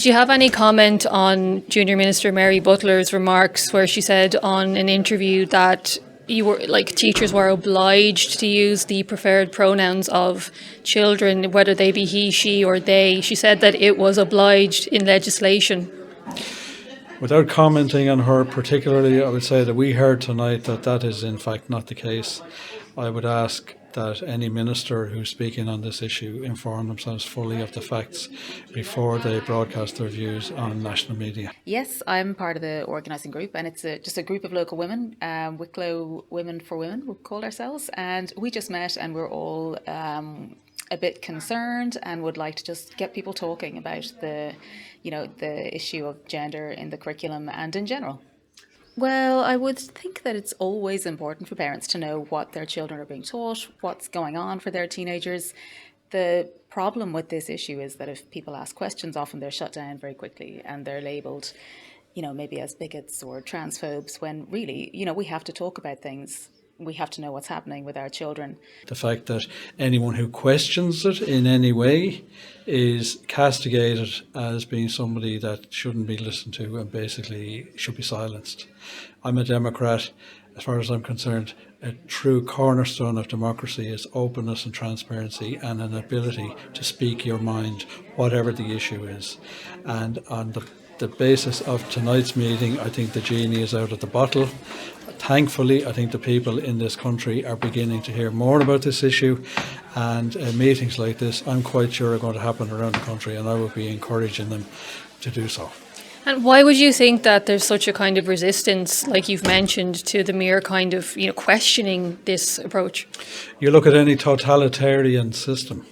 Do you have any comment on Junior Minister Mary Butler's remarks where she said on an interview that teachers were obliged to use the preferred pronouns of children, whether they be he, she or they? She said that it was obliged in legislation. Without commenting on her particularly, I would say that we heard tonight that that is in fact not the case. I would ask that any minister who's speaking on this issue inform themselves fully of the facts before they broadcast their views on national media. Yes, I'm part of the organising group, and it's just a group of local women, Wicklow Women for Women, we call ourselves, and we just met and we're all a bit concerned and would like to just get people talking about the issue of gender in the curriculum and in general. Well, I would think that it's always important for parents to know what their children are being taught, what's going on for their teenagers. The problem with this issue is that if people ask questions, often they're shut down very quickly and they're labelled, maybe as bigots or transphobes, when really, we have to talk about things. We have to know what's happening with our children. The fact that anyone who questions it in any way is castigated as being somebody that shouldn't be listened to and basically should be silenced. I'm a Democrat. As far as I'm concerned, a true cornerstone of democracy is openness and transparency and an ability to speak your mind, whatever the issue is. And on the basis of tonight's meeting, I think the genie is out of the bottle. Thankfully, I think the people in this country are beginning to hear more about this issue, and meetings like this, I'm quite sure, are going to happen around the country, and I will be encouraging them to do so. And why would you think that there's such a kind of resistance, like you've mentioned, to the mere kind of questioning this approach? You look at any totalitarian system,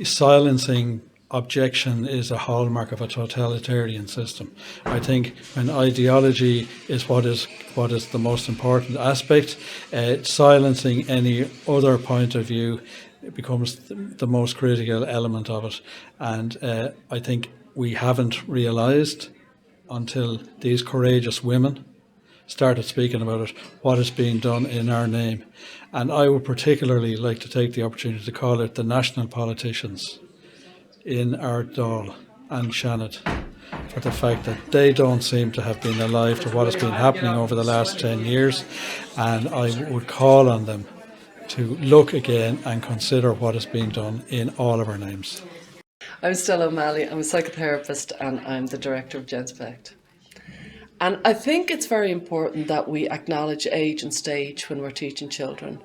silencing objection is a hallmark of a totalitarian system. I think when ideology is what is the most important aspect, silencing any other point of view becomes the most critical element of it. And I think we haven't realised until these courageous women started speaking about it, what is being done in our name. And I would particularly like to take the opportunity to call it the national politicians in our Dáil and Shannon for the fact that they don't seem to have been alive to what has been happening over the last 10 years, and I would call on them to look again and consider what is being done in all of our names. I'm Stella. I'm a psychotherapist and I'm the director of Genspect. And I think it's very important that we acknowledge age and stage when we're teaching children.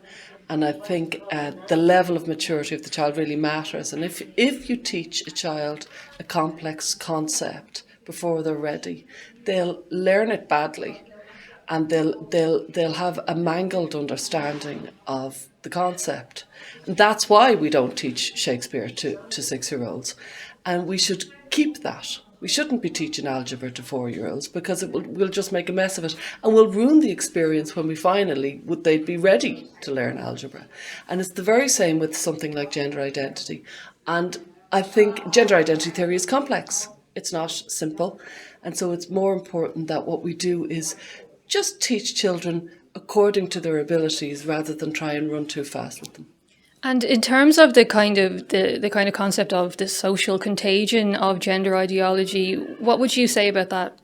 And I think the level of maturity of the child really matters. And if you teach a child a complex concept before they're ready, they'll learn it badly, and they'll have a mangled understanding of the concept. And that's why we don't teach Shakespeare to 6-year-olds. And we should keep that. We shouldn't be teaching algebra to 4-year-olds because we'll just make a mess of it, and we'll ruin the experience when they'd be ready to learn algebra. And it's the very same with something like gender identity. And I think gender identity theory is complex. It's not simple. And so it's more important that what we do is just teach children according to their abilities rather than try and run too fast with them. And in terms of the kind of concept of the social contagion of gender ideology, what would you say about that?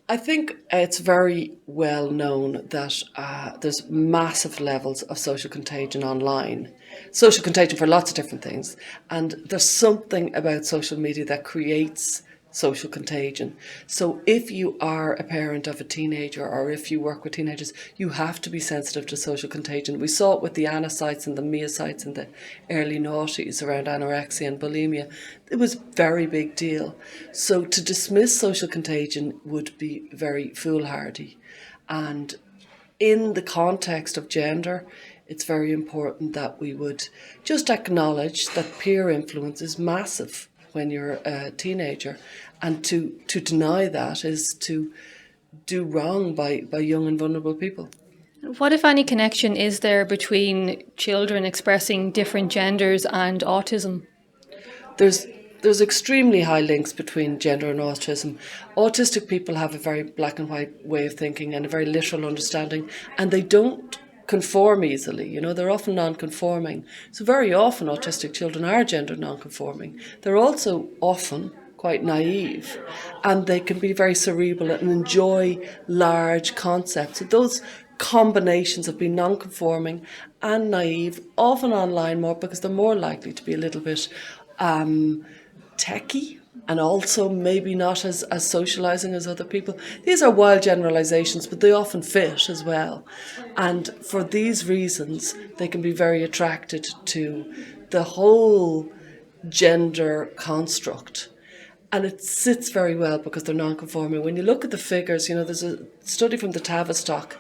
I think it's very well known that there's massive levels of social contagion online. Social contagion for lots of different things. And there's something about social media that creates social contagion. So if you are a parent of a teenager or if you work with teenagers, you have to be sensitive to social contagion. We saw it with the Anna sites and the Mia sites in the early noughties around anorexia and bulimia. It was a very big deal. So to dismiss social contagion would be very foolhardy. And in the context of gender, it's very important that we would just acknowledge that peer influence is massive when you're a teenager, and to deny that is to do wrong by young and vulnerable people. What, if any, connection is there between children expressing different genders and autism? There's extremely high links between gender and autism. Autistic people have a very black and white way of thinking and a very literal understanding, and they don't conform easily. They're often non-conforming. So very often autistic children are gender non-conforming. They're also often, quite naive, and they can be very cerebral and enjoy large concepts. So those combinations of being non-conforming and naive, often online more because they're more likely to be a little bit techie, and also maybe not as socialising as other people. These are wild generalisations, but they often fit as well. And for these reasons, they can be very attracted to the whole gender construct. And it sits very well because they're non-conforming. When you look at the figures, there's a study from the Tavistock,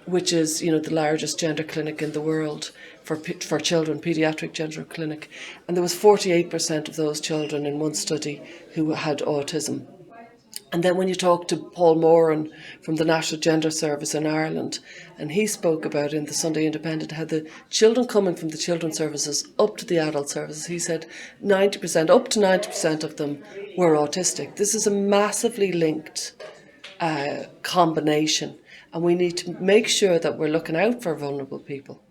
which is, the largest gender clinic in the world for children, paediatric gender clinic. And there was 48% of those children in one study who had autism. And then when you talk to Paul Moran from the National Gender Service in Ireland, and he spoke about in the Sunday Independent how the children coming from the children's services up to the adult services, he said 90%, up to 90% of them were autistic. This is a massively linked combination, and we need to make sure that we're looking out for vulnerable people.